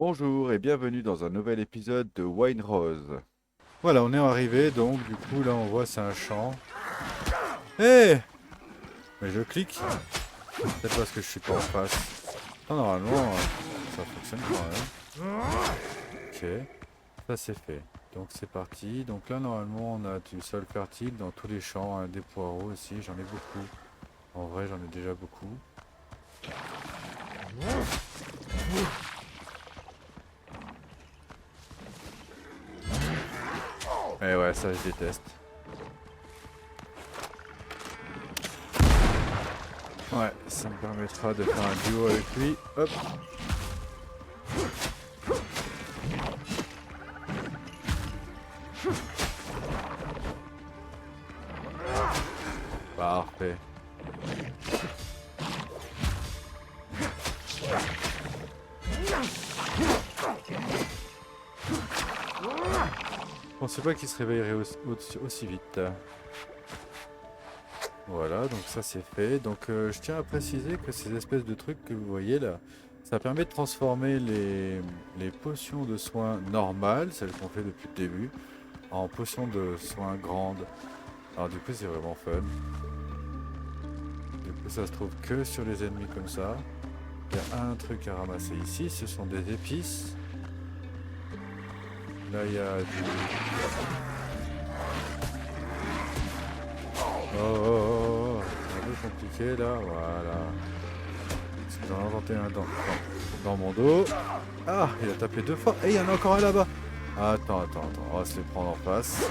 Bonjour et bienvenue dans un nouvel épisode de Wine Rose. Voilà, on est arrivé, donc du coup là on voit c'est un champ. Hé! Mais je clique, peut-être parce que je suis pas en face. Ah, normalement, ça fonctionne quand même. Ok, ça c'est fait. Donc c'est parti. Donc là normalement on a du sol fertile dans tous les champs, hein, des poireaux aussi, j'en ai beaucoup. En vrai j'en ai déjà beaucoup. Et ouais, ça je déteste. Ouais, ça me permettra de faire un duo avec lui. Hop! Parfait. Je pensais pas qu'il se réveillerait aussi vite. Voilà, donc ça c'est fait. Donc je tiens à préciser que ces espèces de trucs que vous voyez là, ça permet de transformer les potions de soins normales, celles qu'on fait depuis le début, en potions de soins grandes. Alors du coup c'est vraiment fun. Du coup ça se trouve que sur les ennemis comme ça. Il y a un truc à ramasser ici, ce sont des épices. Là il y a du... Oh, oh, oh, oh. C'est un peu compliqué là, voilà. Parce que j'en ai inventé un dans mon dos. Ah, il a tapé deux fois. Et il y en a encore un là-bas. Attends, attends, attends. On va se les prendre en face.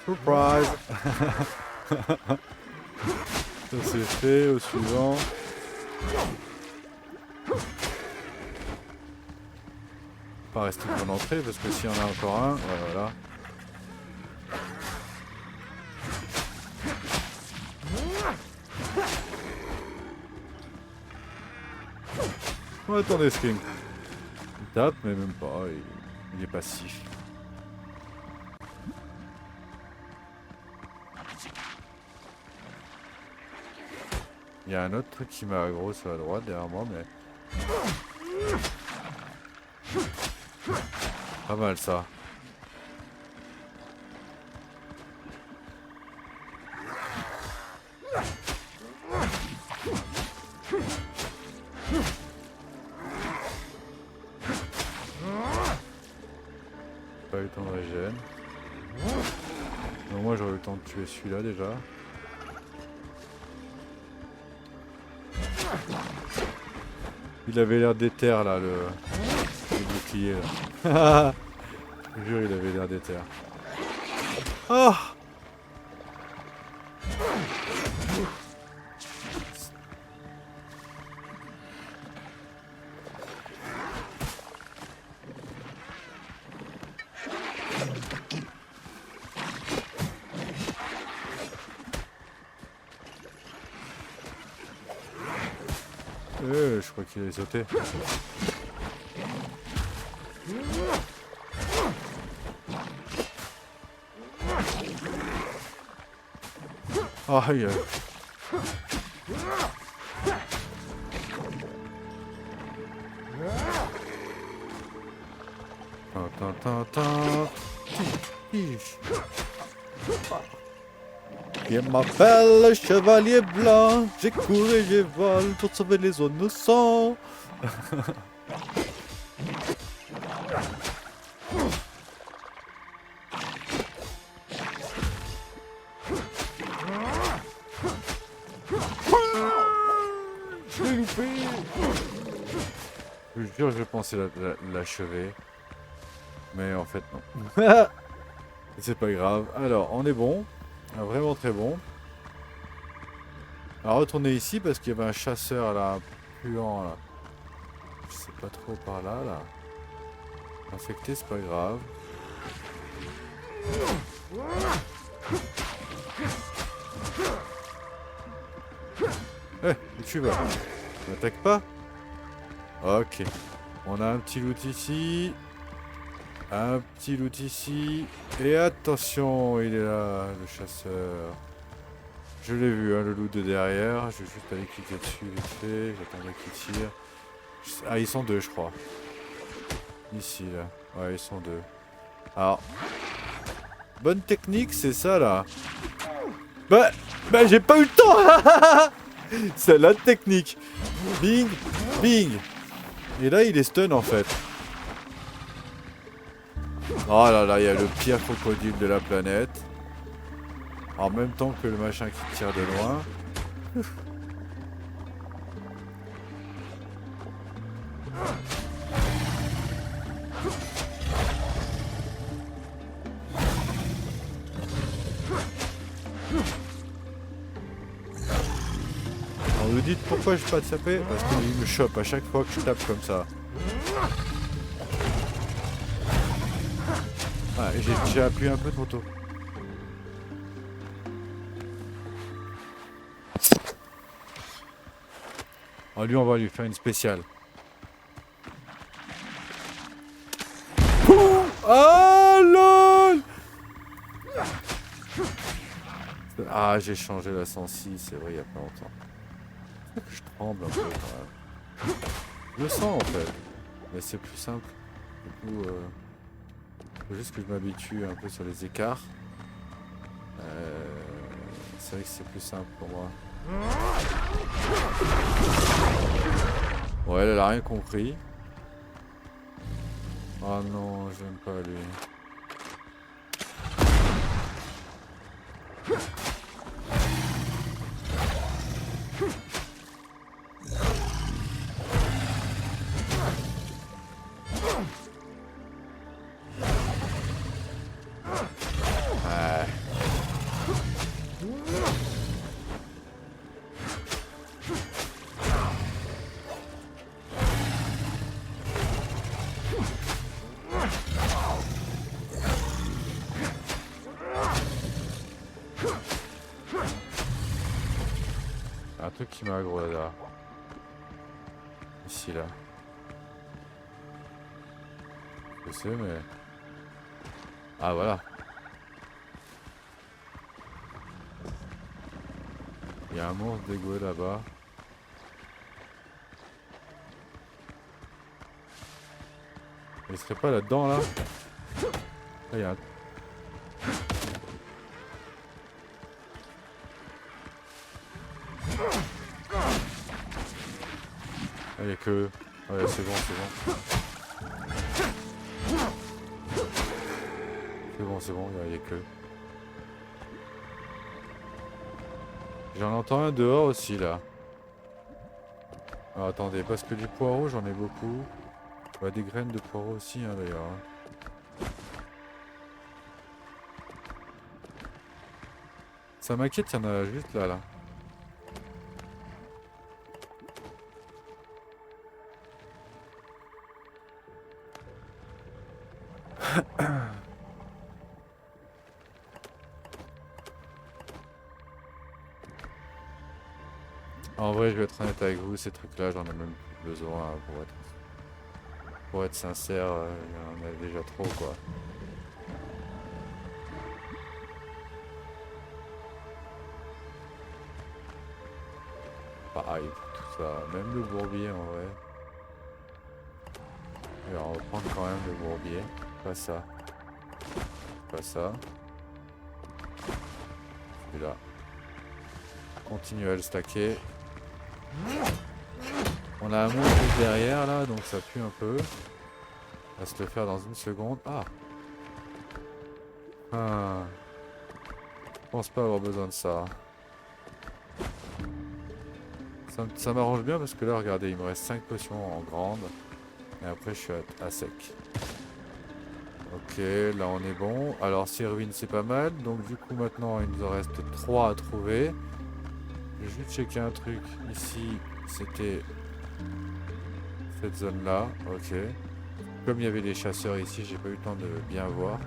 Surprise. Ça c'est fait. Au suivant. Pas rester pour l'entrée parce que s'il y en a encore un, ouais, voilà. Oh, attendez, Sting. Il tape, mais même pas. Il est passif. Il y a un autre truc qui m'a aggro sur la droite derrière moi, mais pas mal ça. Pas eu le temps de régène. Donc moi j'aurais eu le temps de tuer celui-là déjà. Il avait l'air déter là, le bouclier là. Je te jure, il avait l'air déter. Ah! Je crois qu'il allait sauter. Aïe! Tin, tin, tin, tin. Il m'appelle le chevalier blanc, j'ai couru, j'ai volé pour sauver les innocents. Je l'ai loupé. Je vous jure, je pensais l'achever. Mais en fait, non. C'est pas grave. Alors, on est bon. Vraiment très bon. On va retourner ici parce qu'il y avait un chasseur là, un puant là. Je sais pas trop par là, là. Infecté, c'est pas grave. Eh, où tu vas? Tu m'attaques pas? Ok. On a un petit loot ici. Un petit loot ici. Et attention, il est là, le chasseur. Je l'ai vu, hein, le loot de derrière. Je vais juste aller cliquer dessus vite fait. J'attendais qu'il tire. Ah, ils sont deux, je crois. Ici, là. Ouais, ils sont deux. Alors, bonne technique, c'est ça, là. Bah, j'ai pas eu le temps. C'est la technique. Bing, bing. Et là, il est stun, en fait. Oh là là, il y a le pire crocodile de la planète. En même temps que le machin qui tire de loin. Alors vous dites pourquoi je peux pas taper? Parce qu'il me chope à chaque fois que je tape comme ça. Ah, j'ai appuyé un peu trop tôt. Oh, lui, on va lui faire une spéciale. Oh lol! Ah, j'ai changé la 106, c'est vrai, il y a pas longtemps. C'est que je tremble un peu quand même. Je le sens en fait, mais c'est plus simple. Du coup, faut juste que je m'habitue un peu sur les écarts. C'est vrai que c'est plus simple pour moi. Ouais, elle a rien compris. Oh non, j'aime pas lui. Un truc qui m'a aggro là. Ici là. Je sais mais... Ah voilà. Il y a un monstre dégoûté là-bas. Il serait pas là-dedans là? Là il y a un... Ah, il y a que... Ouais, c'est bon, c'est bon. C'est bon, il y a que... J'en entends un dehors aussi là. Alors, attendez, parce que du poireau j'en ai beaucoup. Bah, des graines de poireau aussi hein, d'ailleurs. Ça m'inquiète, il y en a juste là là. En vrai, je vais être honnête avec vous, ces trucs-là, j'en ai même plus besoin pour être sincère, il y en a déjà trop quoi. Pareil, tout ça, même le bourbier en vrai. Alors, on va prendre quand même le bourbier, pas ça, pas ça. Celui-là. Continuer à le stacker. On a un monstre juste derrière là, donc ça pue un peu. On va se le faire dans une seconde. Ah, je pense pas avoir besoin de ça. Ça m'arrange bien parce que là, regardez, il me reste 5 potions en grande. Et après, je suis à sec. Ok, là on est bon. Alors, ces ruines, c'est pas mal. Donc, du coup, maintenant, il nous en reste 3 à trouver. Je vais juste checker un truc. Ici, c'était cette zone-là. Ok. Comme il y avait des chasseurs ici, j'ai pas eu le temps de bien voir.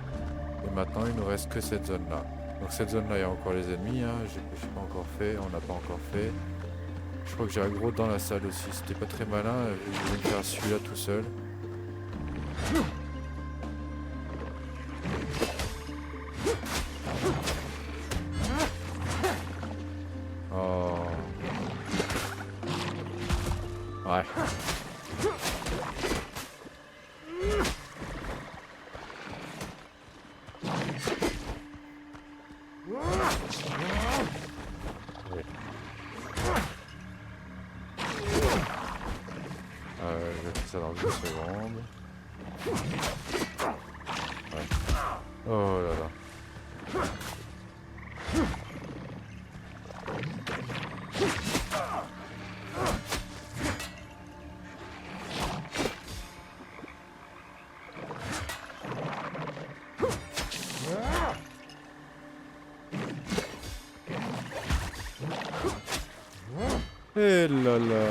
Et maintenant, il nous reste que cette zone-là. Donc, cette zone-là, il y a encore les ennemis. Hein. J'ai pas encore fait. On n'a pas encore fait. Je crois que j'ai un gros dans la salle aussi. C'était pas très malin. Je vais me faire celui-là tout seul. Oh. Ouais. Ouais. Je vais faire ça dans 2 secondes. Ouais. Oh là là. Eh là là.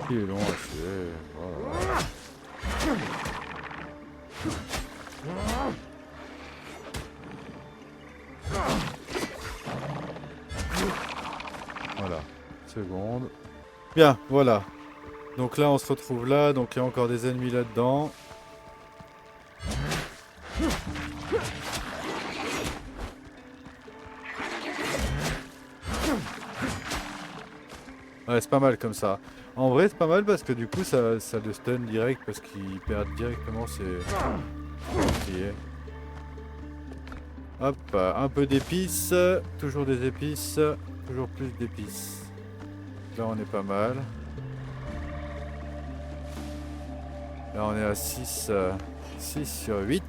Il est long à tuer. Voilà. Voilà. Seconde. Bien, voilà. Donc là, on se retrouve là. Donc il y a encore des ennemis là-dedans. Ouais, c'est pas mal comme ça. En vrai, c'est pas mal parce que du coup, ça le stun direct parce qu'il perd directement ses boucliers. Hop, un peu d'épices. Toujours des épices. Toujours plus d'épices. Là, on est pas mal. Là, on est à 6 sur 8.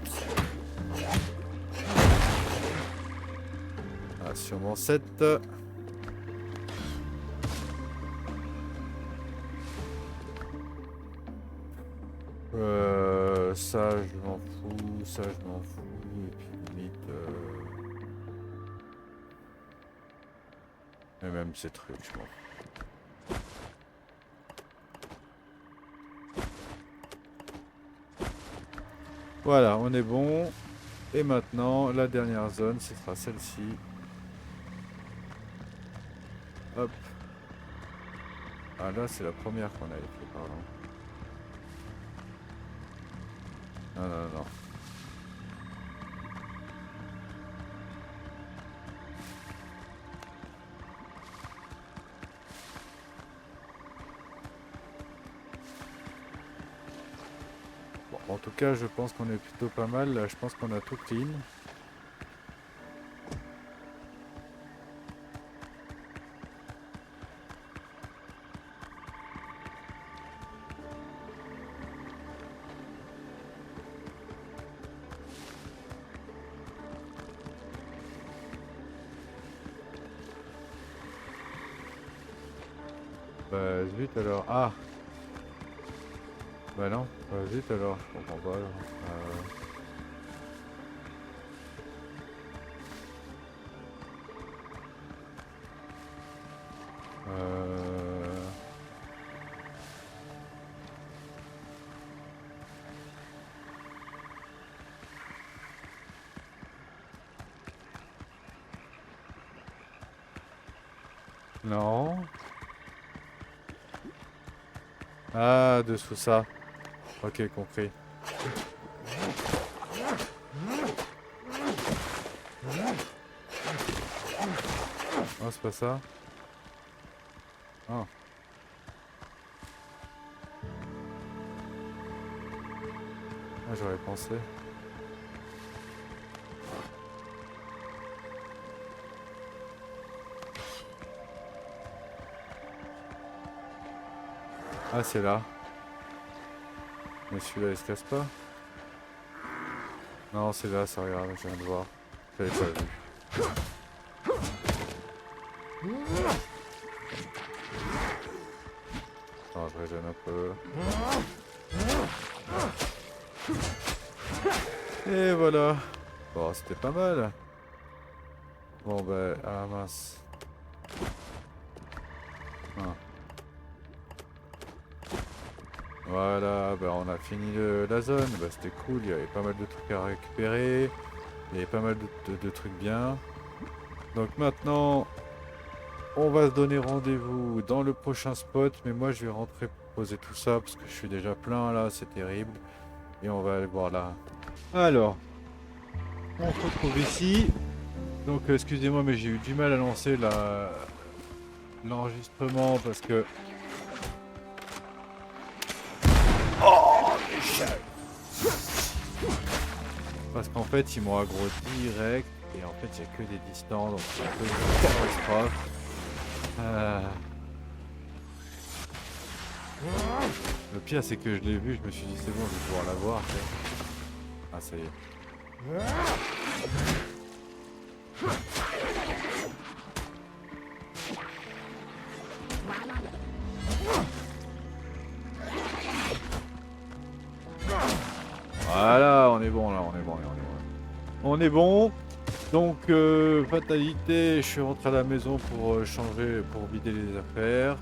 Ah, sûrement 7. Ça, je m'en fous. Ça, je m'en fous. Et puis, limite... Et même ces trucs, je m'en fous. Voilà, on est bon. Et maintenant, la dernière zone, ce sera celle-ci. Hop. Ah là, c'est la première qu'on avait fait, pardon. Non, non, non. Bon, en tout cas, je pense qu'on est plutôt pas mal. Là, je pense qu'on a tout clean. Bah zut alors. Ah. Bah non. Bah zut alors. Je comprends pas. Non. Ah, dessous ça. Ok, compris. Oh, c'est pas ça. Ah. Ah, j'aurais pensé. Ah, c'est là. Mais celui-là, il se casse pas. Non, c'est là, ça regarde, je viens de voir. J'avais pas vu. Attends, je régène un peu. Et voilà. Bon, c'était pas mal. Bon, bah, ah mince. Ah. Voilà, bah, on a fini la zone. Bah, c'était cool, il y avait pas mal de trucs à récupérer. Il y avait pas mal de trucs bien. Donc maintenant, on va se donner rendez-vous dans le prochain spot. Mais moi, je vais rentrer poser tout ça parce que je suis déjà plein là, c'est terrible. Et on va aller voir là. Alors, on se retrouve ici. Donc, excusez-moi, mais j'ai eu du mal à lancer l'enregistrement parce que... Oh, Michel! Parce qu'en fait, ils m'ont aggro direct. Et en fait, il n'y a que des distances. Donc, c'est un peu une catastrophe. Le pire, c'est que je l'ai vu. Je me suis dit, c'est bon, je vais pouvoir la voir. Ah, ça y est. Voilà, on est bon là, on est bon, on est bon. On est bon. Donc, fatalité, je suis rentré à la maison pour changer, pour vider les affaires.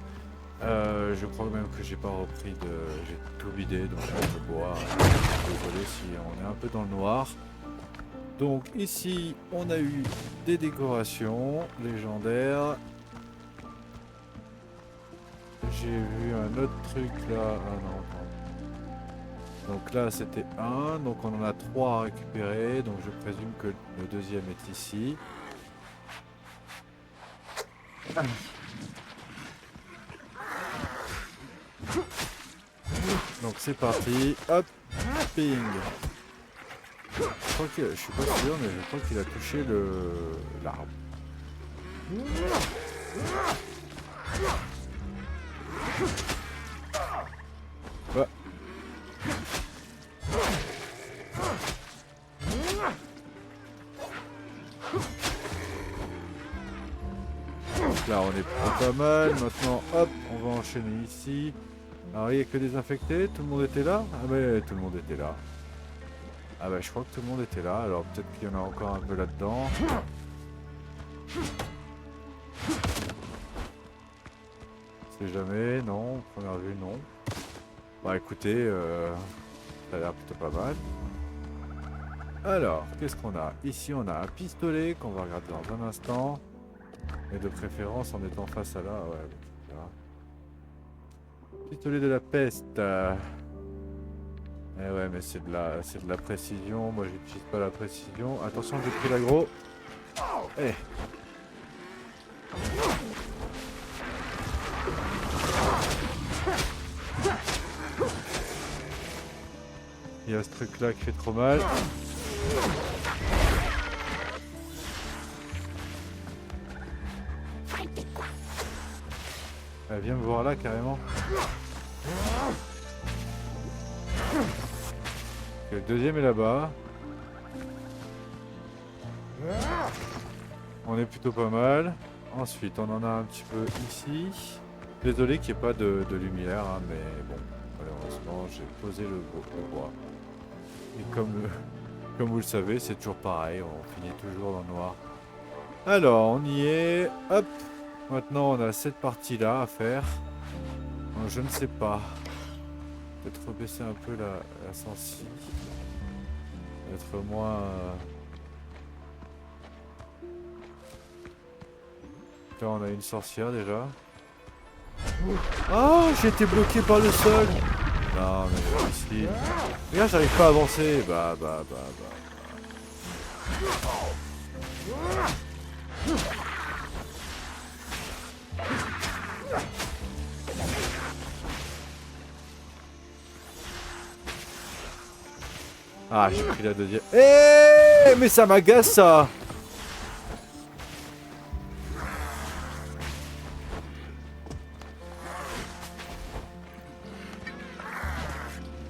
Je crois même que j'ai pas repris de... J'ai tout vidé, donc je peux boire. Désolé si on est un peu dans le noir. Donc ici, on a eu des décorations légendaires. J'ai vu un autre truc là. Ah non, attends. Donc là, c'était un. Donc on en a 3 à récupérer. Donc je présume que le deuxième est ici. Donc c'est parti. Hop. Ping. Je crois que... Je suis pas sûr, mais je crois qu'il a touché l'arbre. Ouais. Donc là, on est pas mal. Maintenant, hop, on va enchaîner ici. Alors, il n'y a que des infectés. Tout le monde était là? Ah, mais tout le monde était là. Ah, bah, je crois que tout le monde était là. Alors, peut-être qu'il y en a encore un peu là-dedans. Je sais jamais. Non. Première vue, non. Bah, écoutez, ça a l'air plutôt pas mal. Alors, qu'est-ce qu'on a? Ici, on a un pistolet qu'on va regarder dans un instant. Et de préférence en étant face à là. Ouais, voilà. Pistolet de la peste. Eh ouais, mais c'est de la précision. Moi, j'utilise pas la précision. Attention, j'ai pris l'aggro. Eh. Il y a ce truc là qui fait trop mal. Elle vient me voir là carrément. Le deuxième est là-bas. On est plutôt pas mal. Ensuite, on en a un petit peu ici. Désolé qu'il n'y ait pas de lumière, hein, mais bon, malheureusement, j'ai posé le bois. Et comme vous le savez, c'est toujours pareil, on finit toujours dans le noir. Alors, on y est. Hop. Maintenant, on a cette partie-là à faire. Donc, je ne sais pas. Peut-être rebaisser un peu la sensi. Être moins... Là, on a une sorcière déjà. Ah, j'ai été bloqué par le sol. Non, mais ici... Regarde, j'arrive pas à avancer. Bah. Ah, j'ai pris la deuxième. Eh, mais ça m'agace ça.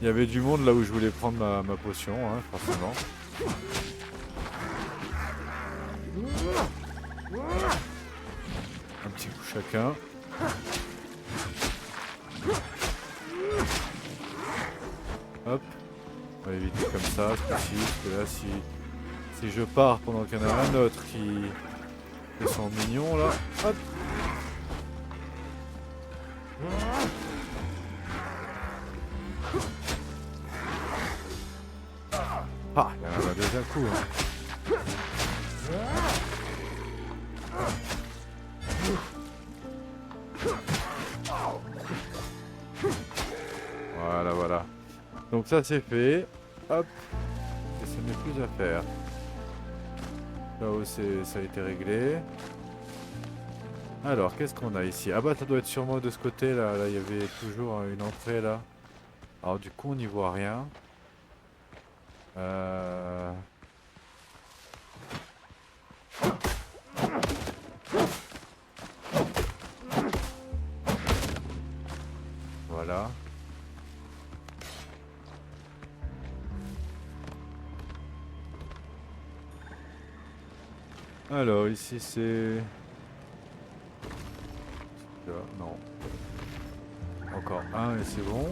Il y avait du monde là où je voulais prendre ma potion, hein, forcément. Un petit coup chacun. Hop. On va éviter comme ça, ce coup-ci, parce que là, si je pars pendant qu'il y en a un autre qui sont mignons, là, hop. Ah, il y en a un deuxième coup. Hein. Voilà, voilà. Donc ça c'est fait. Hop. Et ce n'est plus à faire. Là-haut ça a été réglé. Alors, qu'est-ce qu'on a ici? Ah bah ça doit être sûrement de ce côté là. Là, il y avait toujours une entrée là. Alors du coup, on n'y voit rien. Euh... Voilà. Alors, ici c'est... Là, non. Encore un et c'est bon.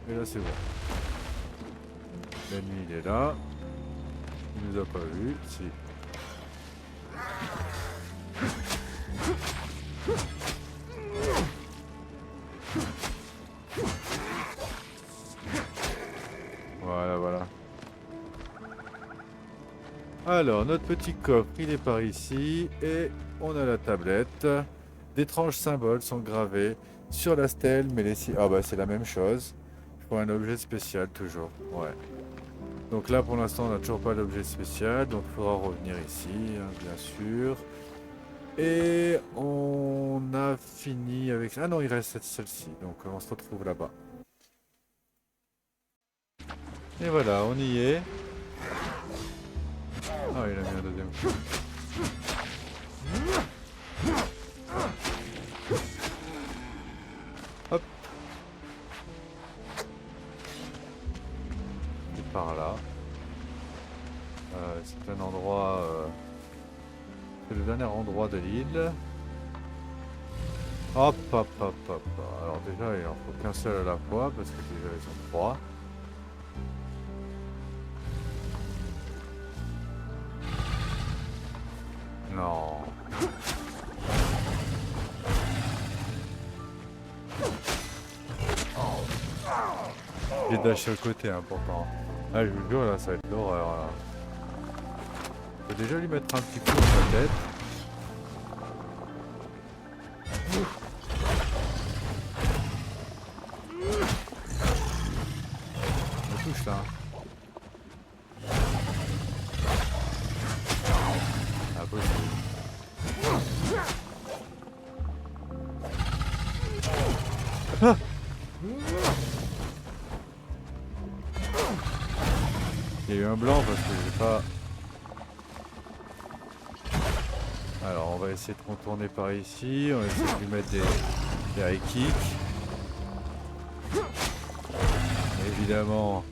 Et là c'est bon. L'ennemi il est là. Il nous a pas vu. Si. Voilà, voilà. Alors, notre petit coffre, il est par ici. Et on a la tablette. D'étranges symboles sont gravés sur la stèle, mais les... Ah bah c'est la même chose. Il faut un objet spécial toujours. Ouais. Donc là, pour l'instant, on n'a toujours pas d'objet spécial. Donc il faudra revenir ici, hein, bien sûr. Et on a fini avec... Ah non, il reste celle-ci. Donc on se retrouve là-bas. Et voilà, on y est. Ah, il a mis un deuxième coup. Hop. Et par là. C'est un endroit... C'est le dernier endroit de l'île. Hop, hop, hop, hop. Alors déjà, il en faut qu'un seul à la fois, parce que déjà, ils sont trois. Non. J'ai dash sur le côté, hein, pourtant. Ah, je vous jure, là, ça va être l'horreur. Là. Je peux déjà lui mettre un petit coup dans sa tête. On me touche là. Impossible. Ah! Il y a eu un blanc parce que j'ai pas... Alors on va essayer de contourner par ici, on va essayer de lui mettre des high kicks. Évidemment.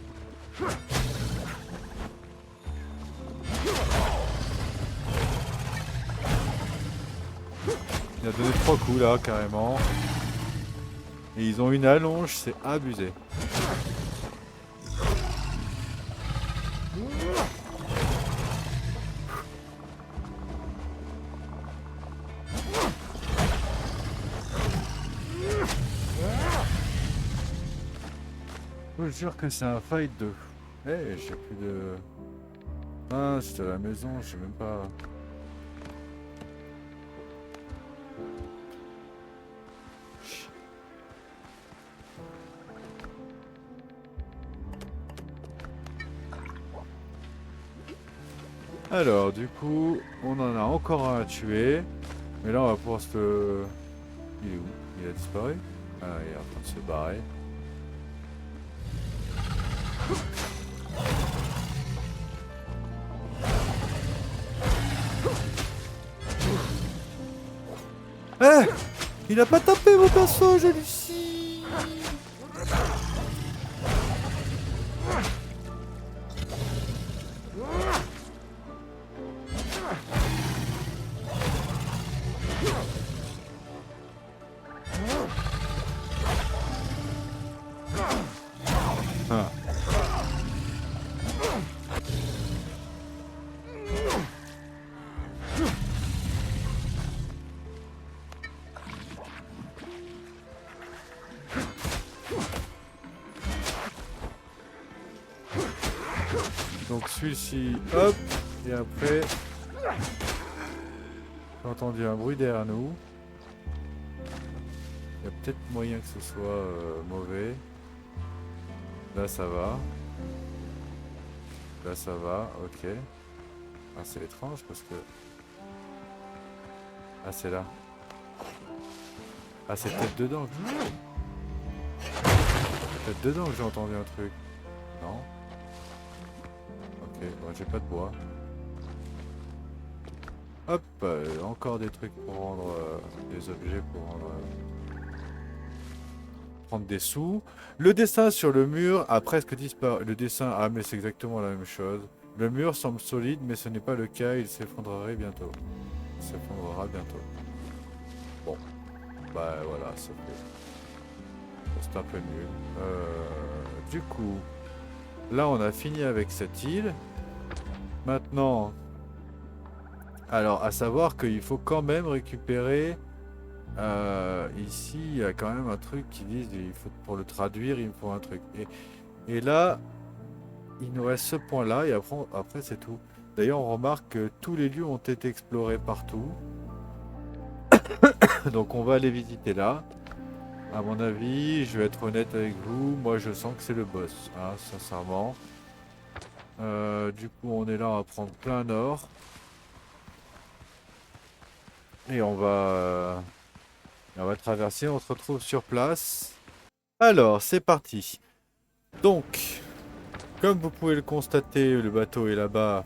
Il a donné 3 coups là carrément. Et ils ont une allonge, c'est abusé. Je vous jure que c'est un fight de... Eh, j'ai plus de... Ah, c'était à la maison, je sais même pas... Alors, du coup, on en a encore un à tuer. Mais là, on va pouvoir se... Il est où? Il a disparu? Ah, il est en train de se barrer. Eh! Il a pas tapé mon perso, j'hallucine! Ah. Donc celui-ci, hop, et après, j'ai entendu un bruit derrière nous. Il y a peut-être moyen que ce soit mauvais. Là ça va. Là ça va, ok. Ah c'est étrange parce que... Ah c'est là. Ah c'est peut-être dedans. C'est peut-être dedans que j'ai entendu un truc. Non. Ok, bon j'ai pas de bois. Hop, encore des trucs pour rendre... des objets pour rendre... prendre des sous. Le dessin sur le mur a presque disparu. Le dessin, ah mais c'est exactement la même chose. Le mur semble solide, mais ce n'est pas le cas, il s'effondrerait bientôt. Il s'effondrera bientôt. Bon, bah voilà, c'est fait. C'est un peu nul. Du coup, là on a fini avec cette île. Maintenant, alors à savoir qu'il faut quand même récupérer... ici, il y a quand même un truc qui dit, il faut, pour le traduire, il me faut un truc. Et là, il nous reste ce point-là et après c'est tout. D'ailleurs, on remarque que tous les lieux ont été explorés partout. Donc on va aller visiter là. À mon avis, je vais être honnête avec vous, moi je sens que c'est le boss, hein, sincèrement. Du coup, on est là, on va prendre plein nord. Et on va traverser, on se retrouve sur place. Alors, c'est parti. Donc, comme vous pouvez le constater, le bateau est là-bas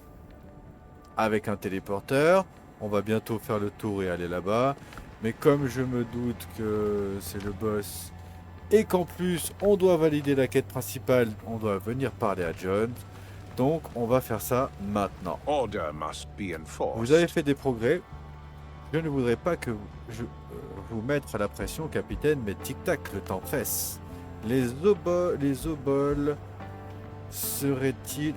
avec un téléporteur. On va bientôt faire le tour et aller là-bas. Mais comme je me doute que c'est le boss et qu'en plus on doit valider la quête principale, on doit venir parler à John. Donc on va faire ça maintenant. Vous avez fait des progrès. Je ne voudrais pas que vous mettre à la pression, capitaine, mais tic-tac, le temps presse. Les oboles seraient-ils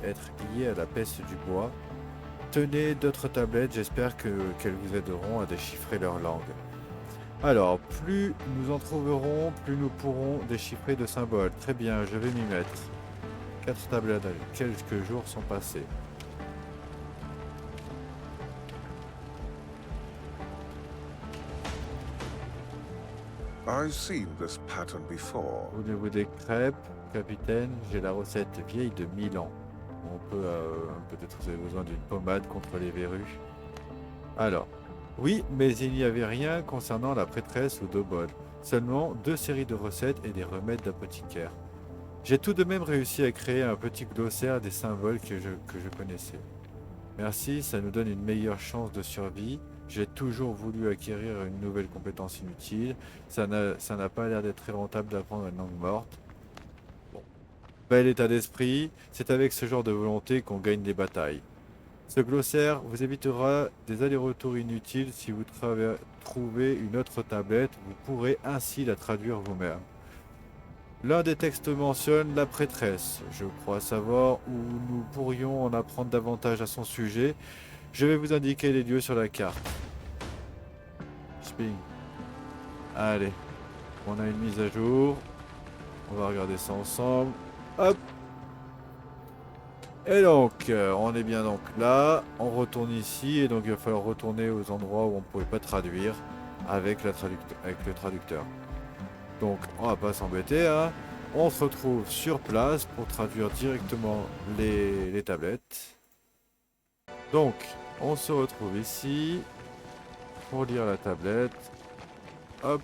être liés à la peste du bois? Tenez d'autres tablettes, j'espère qu'elles vous aideront à déchiffrer leur langue. Alors, plus nous en trouverons, plus nous pourrons déchiffrer de symboles. Très bien, je vais m'y mettre. 4 tablettes, quelques jours sont passés. Voulez-vous des crêpes, capitaine? J'ai la recette vieille de 1000 ans. On peut, peut-être vous avez besoin d'une pommade contre les verrues. Alors, oui, mais il n'y avait rien concernant la prêtresse ou Dobol. Seulement 2 séries de recettes et des remèdes d'apothicaire. J'ai tout de même réussi à créer un petit glossaire des symboles que je connaissais. Merci, ça nous donne une meilleure chance de survie. J'ai toujours voulu acquérir une nouvelle compétence inutile. Ça n'a pas l'air d'être très rentable d'apprendre une langue morte. Bon. Bel état d'esprit, c'est avec ce genre de volonté qu'on gagne des batailles. Ce glossaire vous évitera des allers-retours inutiles si vous trouvez une autre tablette, vous pourrez ainsi la traduire vous-même. L'un des textes mentionne la prêtresse. Je crois savoir où nous pourrions en apprendre davantage à son sujet. Je vais vous indiquer les lieux sur la carte. Sping. Allez, on a une mise à jour. On va regarder ça ensemble. Hop. Et donc, on est bien donc là. On retourne ici et donc il va falloir retourner aux endroits où on ne pouvait pas traduire avec le traducteur. Donc, on va pas s'embêter, hein. On se retrouve sur place pour traduire directement les tablettes. Donc, on se retrouve ici pour lire la tablette. Hop.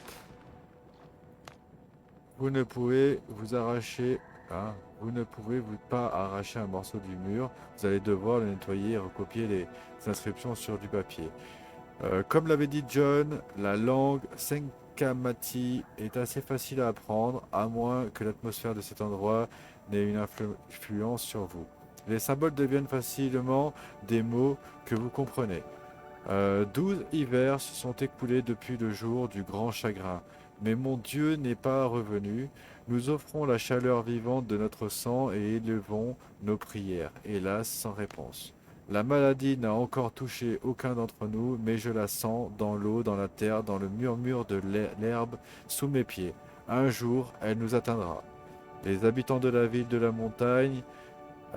Vous ne pouvez vous arracher... Hein, vous ne pouvez pas arracher un morceau du mur. Vous allez devoir le nettoyer et recopier les inscriptions sur du papier. Comme l'avait dit John, la langue Senkamati est assez facile à apprendre, à moins que l'atmosphère de cet endroit n'ait une influence sur vous. Les symboles deviennent facilement des mots que vous comprenez. 12 hivers se sont écoulés depuis le jour du grand chagrin, mais mon Dieu n'est pas revenu. Nous offrons la chaleur vivante de notre sang et élevons nos prières, hélas sans réponse. La maladie n'a encore touché aucun d'entre nous, mais je la sens dans l'eau, dans la terre, dans le murmure de l'herbe sous mes pieds. Un jour, elle nous atteindra. Les habitants de la ville de la montagne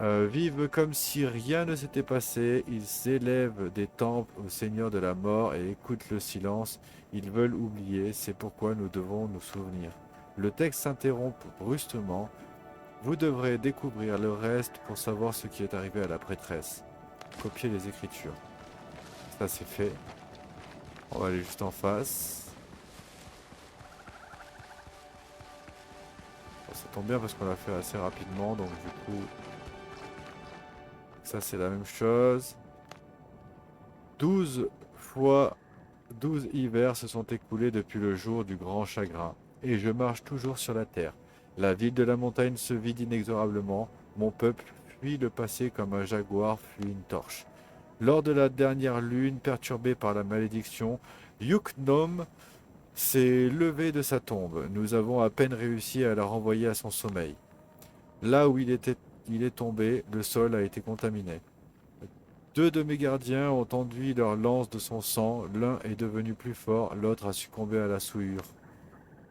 vivent comme si rien ne s'était passé. Ils élèvent des temples au Seigneur de la mort et écoutent le silence. Ils veulent oublier, c'est pourquoi nous devons nous souvenir. Le texte s'interrompt brusquement. Vous devrez découvrir le reste pour savoir ce qui est arrivé à la prêtresse. Copier les écritures. Ça c'est fait. On va aller juste en face. Bon, ça tombe bien parce qu'on l'a fait assez rapidement, donc du coup... Ça c'est la même chose. 12 fois 12 hivers se sont écoulés depuis le jour du grand chagrin, et je marche toujours sur la terre. La ville de la montagne se vide inexorablement. Mon peuple fuit le passé comme un jaguar fuit une torche. Lors de la dernière lune perturbée par la malédiction, Yuknom s'est levé de sa tombe. Nous avons à peine réussi à la renvoyer à son sommeil. Là où il est tombé, le sol a été contaminé. 2 de mes gardiens ont enduit leur lance de son sang. L'un est devenu plus fort, l'autre a succombé à la souillure.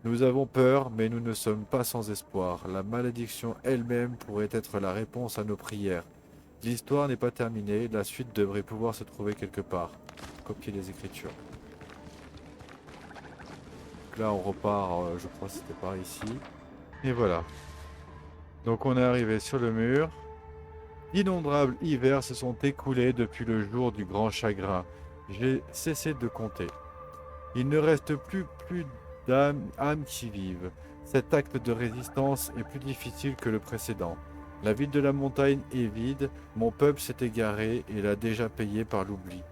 Nous avons peur, mais nous ne sommes pas sans espoir. La malédiction elle-même pourrait être la réponse à nos prières. L'histoire n'est pas terminée, la suite devrait pouvoir se trouver quelque part. Copier les écritures. Donc là on repart, je crois que c'était par ici. Et voilà. Donc on est arrivé sur le mur. D'innombrables hivers se sont écoulés depuis le jour du grand chagrin. J'ai cessé de compter. Il ne reste plus d'âmes qui vivent. Cet acte de résistance est plus difficile que le précédent. La ville de la montagne est vide, mon peuple s'est égaré et l'a déjà payé par l'oubli.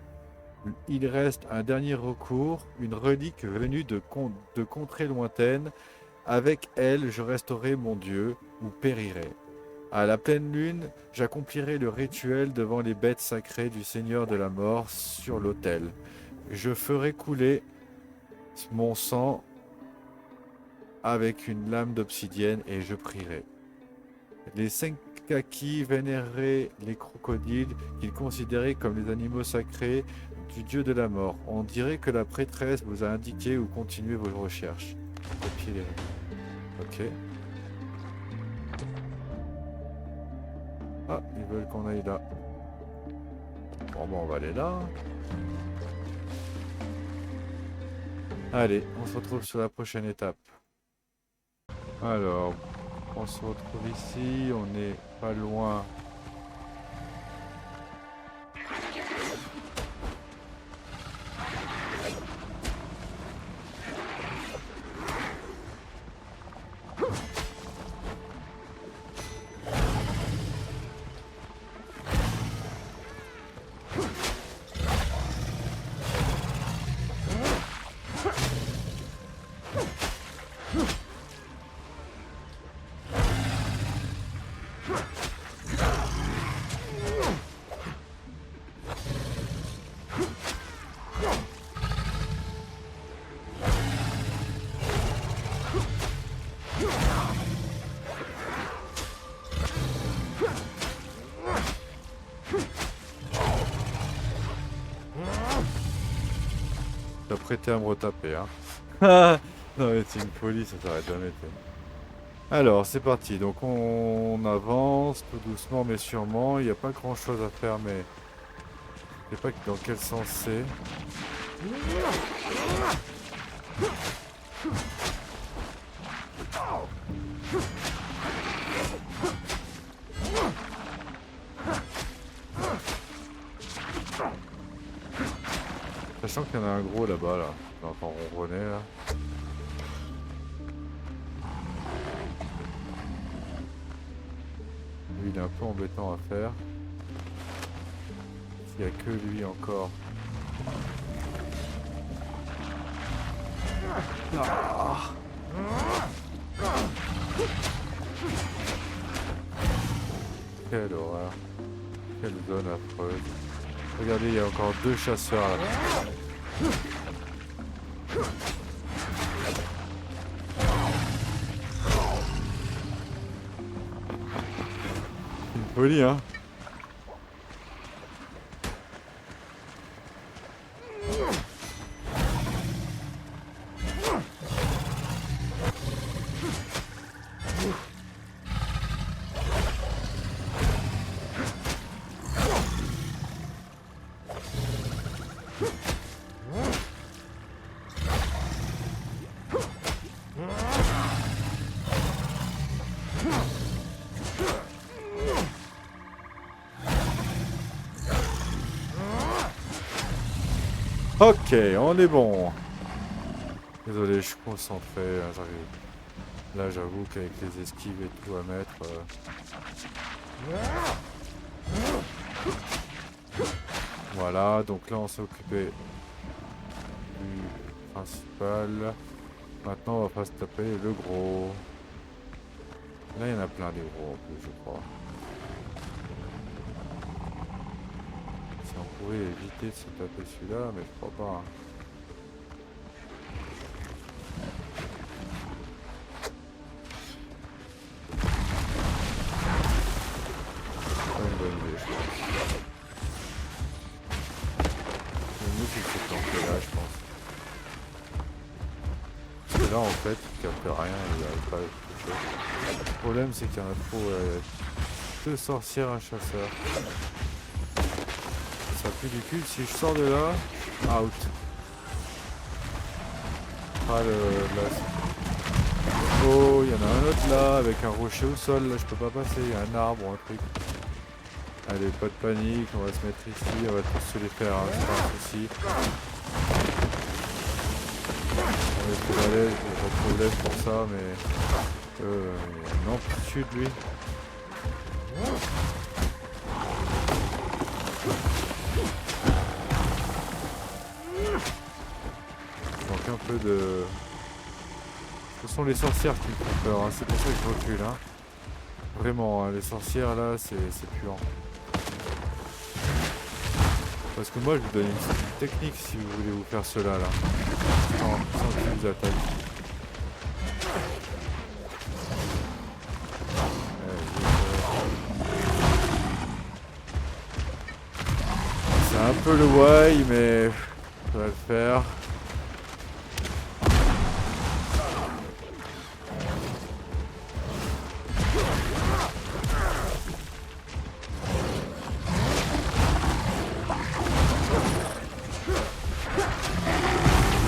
Il reste un dernier recours, une relique venue de contrées lointaines. Avec elle, je resterai mon Dieu ou périrai. À la pleine lune, j'accomplirai le rituel devant les bêtes sacrées du Seigneur de la mort sur l'autel. Je ferai couler mon sang avec une lame d'obsidienne et je prierai. Les Senkaki vénéraient les crocodiles qu'ils considéraient comme les animaux sacrés du dieu de la mort. On dirait que la prêtresse vous a indiqué où continuer vos recherches. Copier les... Ok. Ah, ils veulent qu'on aille là. Bon, on va aller là. Allez, on se retrouve sur la prochaine étape. Alors, on se retrouve ici, on n'est pas loin. T'as prêté à me retaper, hein. Non mais c'est une folie, ça s'arrête jamais. Alors, c'est parti. Donc on avance tout doucement mais sûrement. Il n'y a pas grand chose à faire, mais je sais pas dans quel sens c'est. Sachant qu'il y en a un gros là-bas, là. J'entends ronronner, là. Lui, il est un peu embêtant à faire. S'il n'y a que lui encore. Ah. Quelle horreur. Quelle zone affreuse. Regardez, il y a encore 2 chasseurs là. Une folie, hein. Ok, on est bon. Désolé, je suis concentré. Là, j'avoue qu'avec les esquives et tout à mettre... Voilà, donc là, on s'est occupé du principal. Maintenant, on va pas se taper le gros. Là, il y en a plein des gros en plus, je crois. Si on pouvait éviter de se taper celui-là, mais je crois pas. Hein. C'est pas une bonne idée, je pense. Le mieux, c'est de se planter là, je pense. Parce que là, en fait, il capte rien, il n'arrive pas à le toucher. Le problème, c'est qu'il y en a trop. Deux sorcières, un chasseur. Ça pue du cul. Si je sors de là, out. Ah, là, oh, il y en a un autre là, avec un rocher au sol. Là, je peux pas passer. Il y a un arbre ou un truc. Allez, pas de panique. On va se mettre ici. On va tous se les faire. Hein, c'est pas un souci. On est plus à l'aise. Il n'y a pas de problème pour ça, mais. Il y a une amplitude, lui. Un peu de... Ce sont les sorcières qui me font peur, hein. C'est pour ça que je recule. Hein. Vraiment, hein, les sorcières là, c'est puant. Parce que moi je vous donne une petite technique si vous voulez vous faire cela là. Sans qu'ils vous attaquent. C'est un peu le why, mais ça va le faire.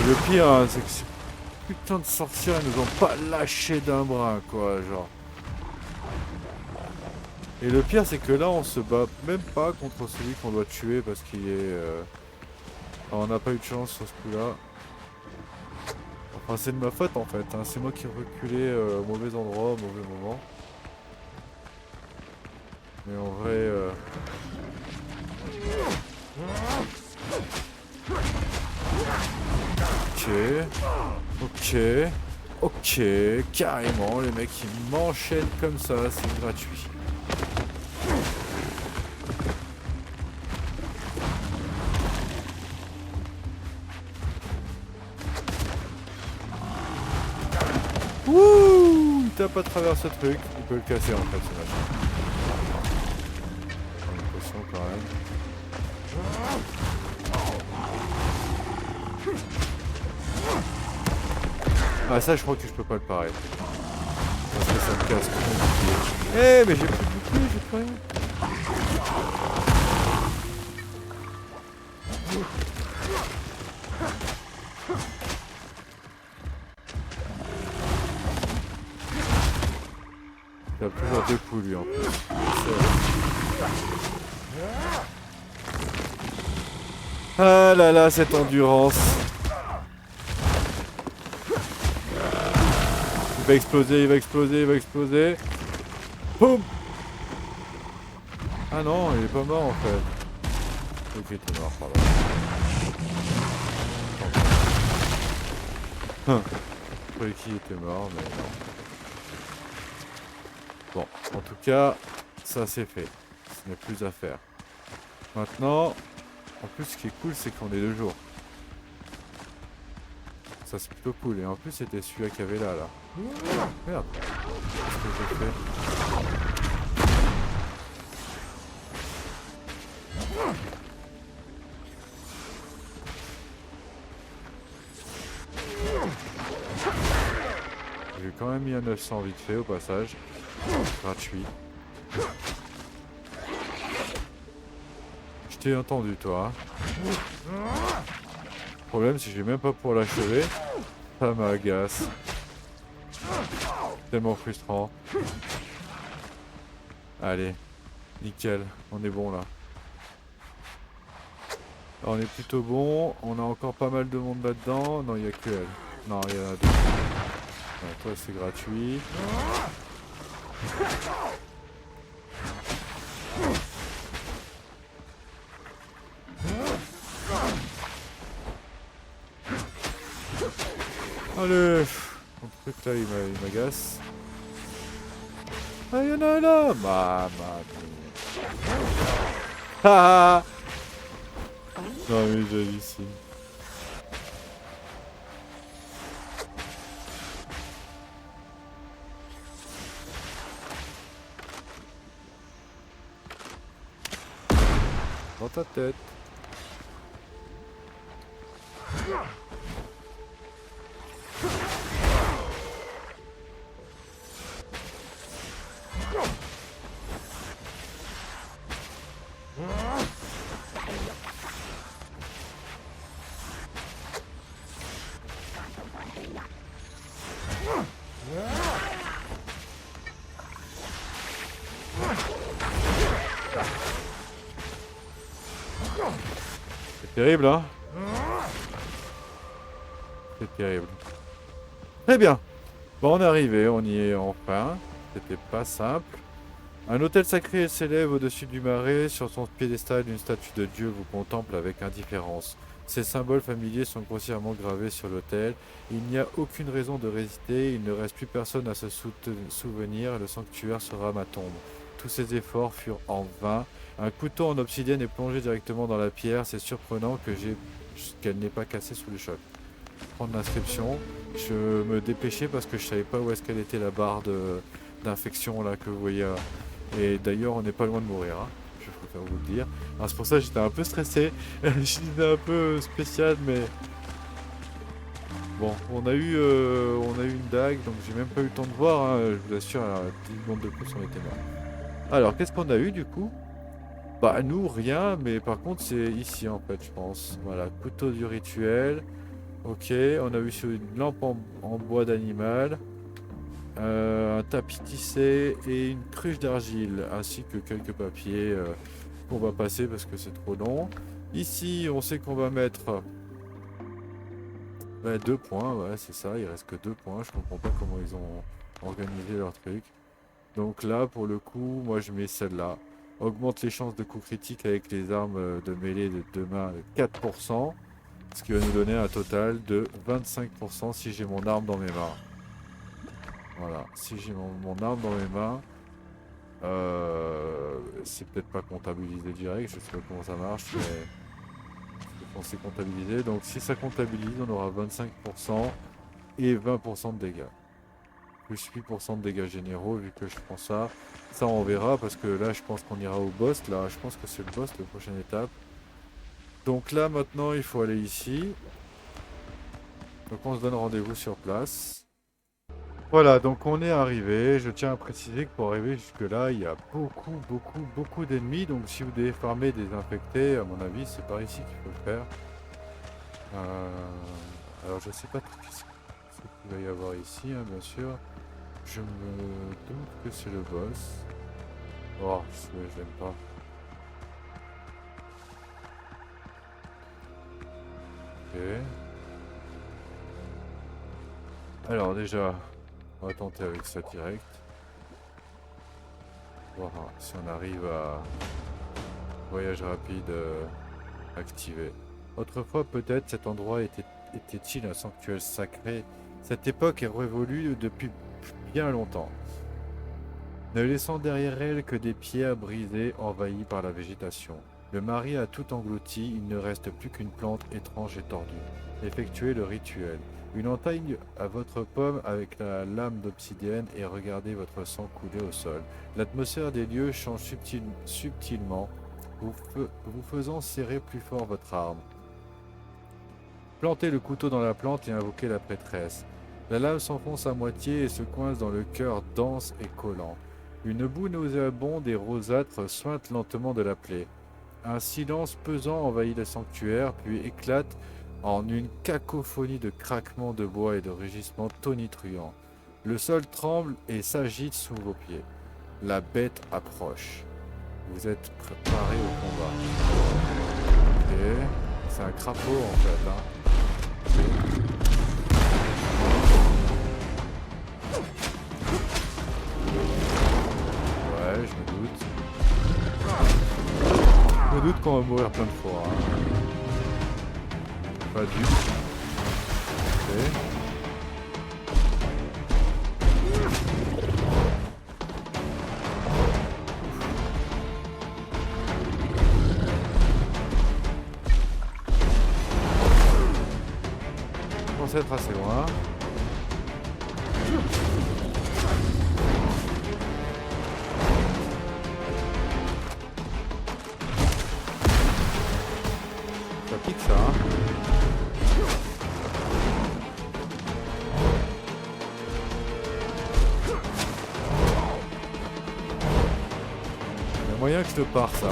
Le pire, hein, c'est que ces putains de sorcières, ils nous ont pas lâché d'un brin, quoi, genre. Et le pire, c'est que là, on se bat même pas contre celui qu'on doit tuer parce qu'il est... on n'a pas eu de chance sur ce coup-là. Enfin, c'est de ma faute, en fait. Hein. C'est moi qui ai reculé au mauvais endroit, au mauvais moment. Mais en vrai... Ok, carrément, les mecs ils m'enchaînent comme ça, c'est gratuit. Wouh, il tape à travers ce truc, il peut le casser en fait ce machin. J'ai l'impression quand même. Ah ça je crois que je peux pas le parer. Parce que ça me casse tout mon bouclier. Eh mais j'ai plus de bouclier, j'ai plus rien. Il a toujours deux coups lui en plus. Ah là là, cette endurance. Il va exploser, il va exploser, il va exploser. Boum. Ah non, il est pas mort en fait. Ok, il est mort, pardon. Je croyais qu'il était mort, mais non. Bon, en tout cas, ça c'est fait. Ce n'est plus à faire. Maintenant, en plus ce qui est cool, c'est qu'on est 2 jours. Ça c'est plutôt cool. Et en plus c'était celui-là qu'il y avait là. Merde. Qu'est-ce que j'ai fait? J'ai quand même mis un 900 vite fait au passage. Gratuit. Je t'ai entendu toi. Le problème c'est que j'ai même pas pour l'achever. Ça m'agace. Tellement frustrant. Allez. Nickel. On est bon là. Alors, on est plutôt bon. On a encore pas mal de monde là-dedans. Non, il n'y a que elle. Non, il y en a deux. Ouais, toi, c'est gratuit. Allez, mon truc là, il m'agace. Ah, il y en a un là. Mamma mia. Ah, non mais j'hallucine. Dans ta tête. C'est terrible, hein? C'est terrible. Très bien. Bon, on est arrivé, on y est enfin. C'était pas simple. Un autel sacré s'élève au-dessus du marais. Sur son piédestal, une statue de Dieu vous contemple avec indifférence. Ces symboles familiers sont grossièrement gravés sur l'autel. Il n'y a aucune raison de résister. Il ne reste plus personne à se souvenir. Le sanctuaire sera ma tombe. Tous ces efforts furent en vain. Un couteau en obsidienne est plongé directement dans la pierre. C'est surprenant qu'elle n'ait pas cassé sous le choc. Prendre l'inscription. Je me dépêchais parce que je savais pas où est-ce qu'elle était la barre d'infection là que vous voyez. Et d'ailleurs, on n'est pas loin de mourir, hein. Je préfère vous le dire. Alors c'est pour ça que j'étais un peu stressé. J'étais un peu spécial, mais bon, on a eu une dague, donc j'ai même pas eu le temps de voir, hein. Je vous assure, 10 secondes de plus, on était mort. Alors, qu'est-ce qu'on a eu du coup? Bah nous, rien, mais par contre, c'est ici en fait, je pense. Voilà, couteau du rituel. Ok, on a vu sur une lampe en bois d'animal. Un tapis tissé et une cruche d'argile, ainsi que quelques papiers qu'on va passer parce que c'est trop long. Ici, on sait qu'on va mettre 2 points, ouais, c'est ça, il reste que 2 points. Je comprends pas comment ils ont organisé leur truc. Donc là, pour le coup, moi je mets celle-là. Augmente les chances de coup critique avec les armes de mêlée de 2 mains de 4%, ce qui va nous donner un total de 25% si j'ai mon arme dans mes mains. Voilà, si j'ai mon arme dans mes mains, c'est peut-être pas comptabilisé direct, je sais pas comment ça marche, mais je pense que c'est comptabilisé. Donc si ça comptabilise, on aura 25% et 20% de dégâts. Plus 8% de dégâts généraux, vu que je prends ça. Ça on verra, parce que là je pense qu'on ira au boss. Là je pense que c'est le boss, la prochaine étape. Donc là maintenant il faut aller ici. Donc on se donne rendez-vous sur place. Voilà, donc on est arrivé. Je tiens à préciser que pour arriver jusque-là, il y a beaucoup d'ennemis. Donc si vous devez farmer des infectés, à mon avis, c'est par ici qu'il faut le faire. Alors je sais pas tout ce qu'il va y avoir ici, hein, bien sûr. Je me doute que c'est le boss. Oh, je l'aime pas. Ok. Alors déjà, on va tenter avec ça direct. Voir si on arrive à voyage rapide activé. Autrefois peut-être cet endroit était-il un sanctuaire sacré. Cette époque est révolue depuis bien longtemps, ne laissant derrière elle que des pierres brisées envahies par la végétation. Le mari a tout englouti, il ne reste plus qu'une plante étrange et tordue. Effectuez le rituel. Une entaille à votre pomme avec la lame d'obsidienne et regardez votre sang couler au sol. L'atmosphère des lieux change subtilement, vous faisant serrer plus fort votre arme. Plantez le couteau dans la plante et invoquez la prêtresse. La lame s'enfonce à moitié et se coince dans le cœur dense et collant. Une boue nauséabonde et rosâtre suinte lentement de la plaie. Un silence pesant envahit le sanctuaire, puis éclate en une cacophonie de craquements de bois et de rugissements tonitruants. Le sol tremble et s'agite sous vos pieds. La bête approche. Vous êtes préparé au combat. Ok. C'est un crapaud en fait. Hein. Ouais, je me doute. Je me doute qu'on va mourir plein de fois. Hein. Pas du tout. Okay. Je pensais être assez loin. Ça pique ça, hein. Il y a moyen que je te pars ça.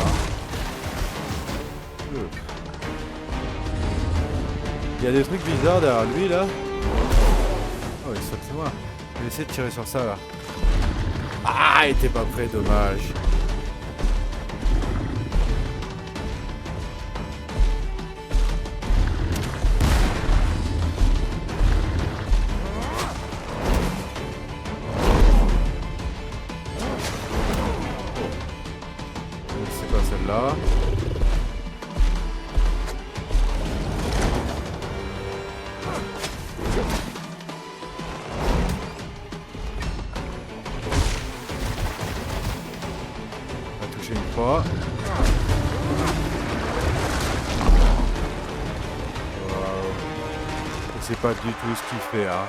Il y a des trucs bizarres derrière lui là. Oh il saute c'est moi. Je vais essayer de tirer sur ça là. Ah il était pas prêt, dommage. C'est pas celle-là. Une fois. Wow. C'est pas du tout ce qu'il fait hein.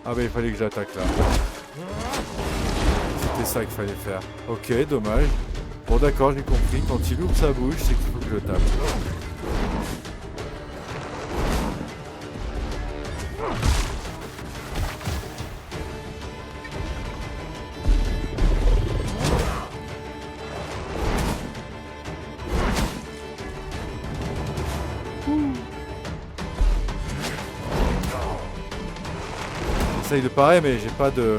Ah bah il fallait que j'attaque là. C'était ça qu'il fallait faire. Ok, dommage. Bon d'accord, j'ai compris. Quand il ouvre sa bouche, c'est qu'il faut que je le tape. J'essaye de parer mais j'ai pas de...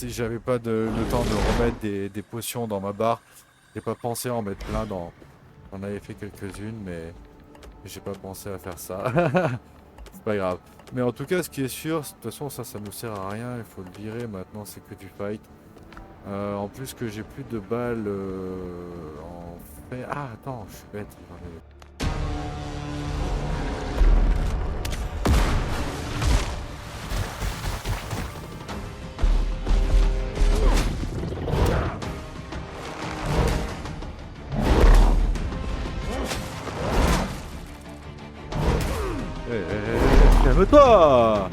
J'avais pas le temps de remettre des potions dans ma barre. J'ai pas pensé à en mettre plein dans... On avait fait quelques-unes mais j'ai pas pensé à faire ça. C'est pas grave. Mais en tout cas ce qui est sûr, de toute façon ça nous sert à rien, il faut le virer maintenant, c'est que du fight. En plus que j'ai plus de balles en fait... Ah attends, je suis bête. Calme-toi.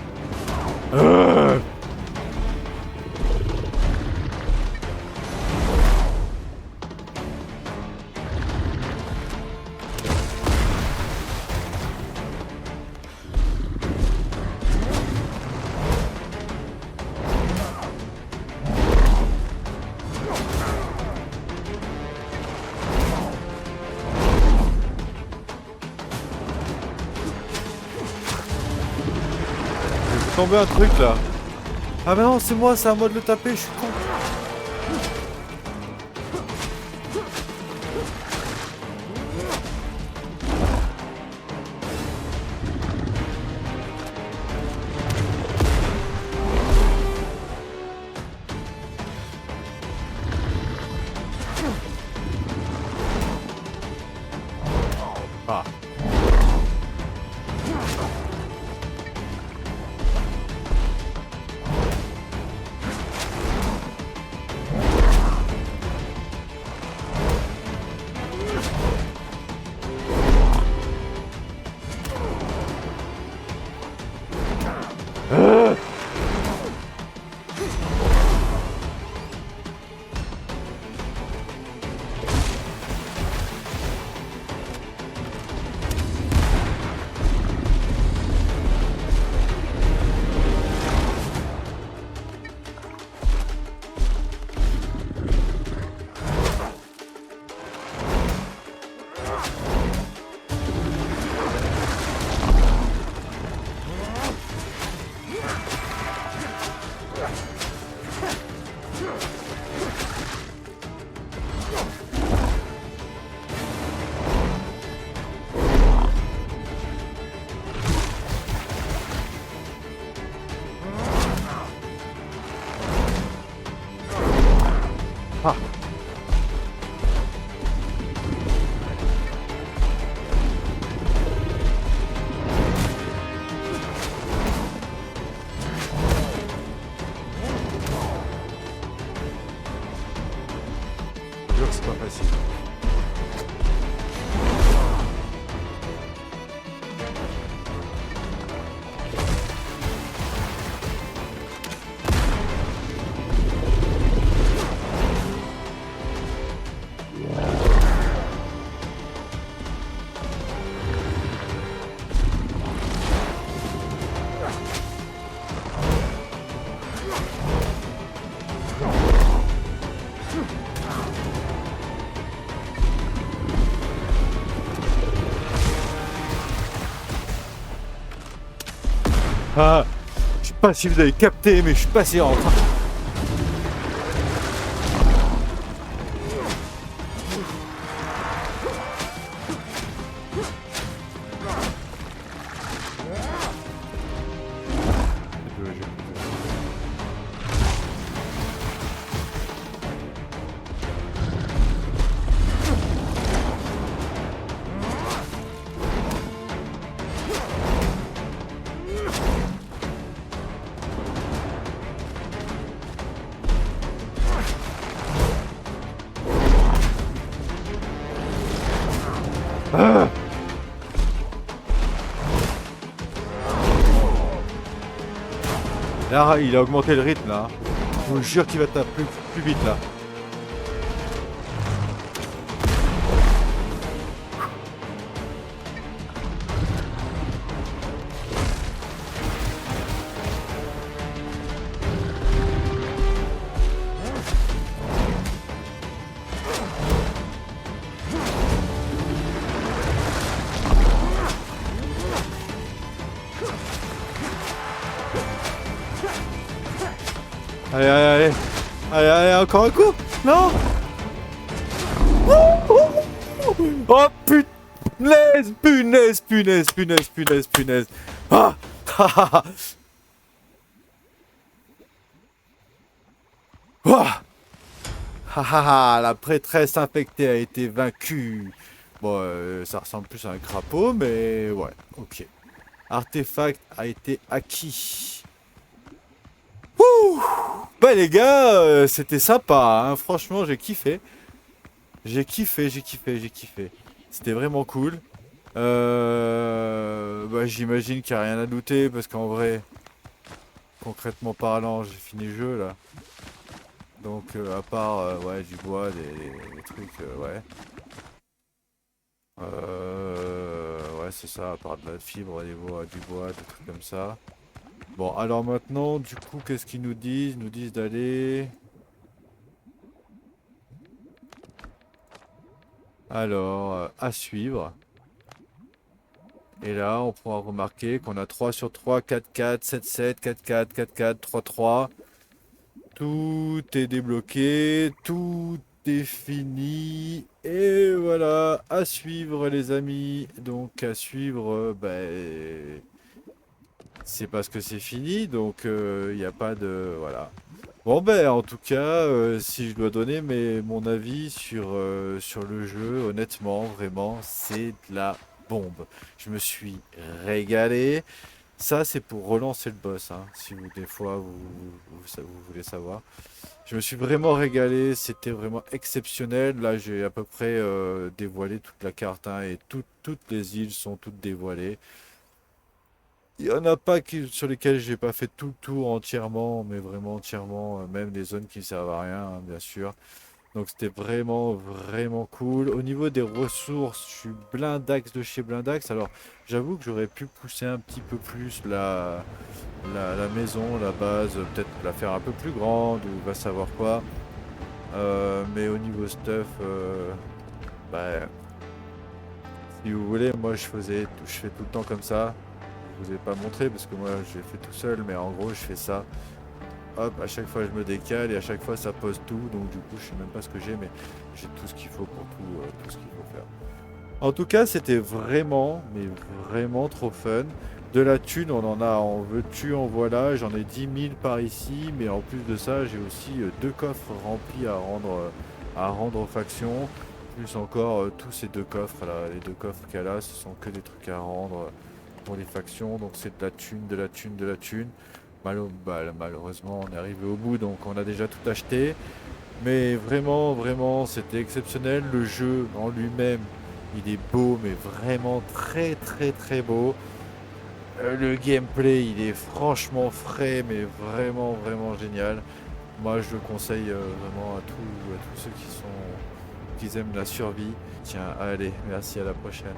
Tomber un truc là. Ah mais non c'est moi, c'est à moi de le taper, je suis con. Ah. Ah, je sais pas si vous avez capté, mais je suis passé en train. Ah, là, il a augmenté le rythme là. Je vous jure qu'il va taper plus vite là. Allez, allez, allez. Allez, allez, encore un coup. Non. Oh punaise, punaise, punaise, punaise, punaise, punaise. Ah, ah, ah, ah. Ah, ah, ah, la prêtresse infectée a été vaincue. Bon, ça ressemble plus à un crapaud, mais ouais, ok. Artefact a été acquis. Ouh. Bah les gars, c'était sympa, hein. Franchement, j'ai kiffé. J'ai kiffé, j'ai kiffé, j'ai kiffé. C'était vraiment cool. Bah, j'imagine qu'il n'y a rien à douter, parce qu'en vrai, concrètement parlant, j'ai fini le jeu là. Donc à part ouais, du bois, des trucs, ouais. Ouais, c'est ça, à part de la fibre, du bois, des trucs comme ça. Bon, alors maintenant, du coup, qu'est-ce qu'ils nous disent? Ils nous disent d'aller... Alors, à suivre. Et là, on pourra remarquer qu'on a 3 sur 3, 4-4, 7-7, 4-4, 4-4, 3-3. Tout est débloqué, tout est fini. Et voilà, à suivre les amis. Donc à suivre, c'est parce que c'est fini, donc il n'y a pas de... Voilà. Bon ben en tout cas, si je dois donner mon avis sur le jeu, honnêtement, vraiment, c'est de la bombe. Je me suis régalé. Ça, c'est pour relancer le boss, hein, si vous, des fois, vous voulez savoir. Je me suis vraiment régalé, c'était vraiment exceptionnel. Là, j'ai à peu près dévoilé toute la carte, hein, et toutes les îles sont toutes dévoilées. Il n'y en a pas sur lesquelles j'ai pas fait tout le tour entièrement, mais vraiment entièrement, même les zones qui ne servent à rien, hein, bien sûr. Donc c'était vraiment, vraiment cool. Au niveau des ressources, je suis blindax de chez blindax. Alors, j'avoue que j'aurais pu pousser un petit peu plus la maison, la base, peut-être la faire un peu plus grande ou va savoir quoi. Mais au niveau stuff, bah, si vous voulez, moi je fais tout le temps comme ça. Je vous ai pas montré parce que moi j'ai fait tout seul, mais en gros je fais ça. Hop, à chaque fois je me décale et à chaque fois ça pose tout, donc du coup je sais même pas ce que j'ai, mais j'ai tout ce qu'il faut pour tout ce qu'il faut faire. En tout cas, c'était vraiment, mais vraiment trop fun. De la thune, on en a en veux-tu, en voilà. J'en ai 10 000 par ici, mais en plus de ça, j'ai aussi deux coffres remplis à rendre aux factions. Plus encore tous ces deux coffres là, les deux coffres qu'il y a là, ce sont que des trucs à rendre pour les factions. Donc c'est de la thune, de la thune, de la thune. Malheureusement, on est arrivé au bout, donc on a déjà tout acheté. Mais vraiment, vraiment, c'était exceptionnel. Le jeu en lui-même, il est beau, mais vraiment très, très, très beau. Le gameplay, il est franchement frais, mais vraiment, vraiment génial. Moi, je le conseille vraiment à tous ceux qui aiment la survie. Tiens, allez, merci, à la prochaine.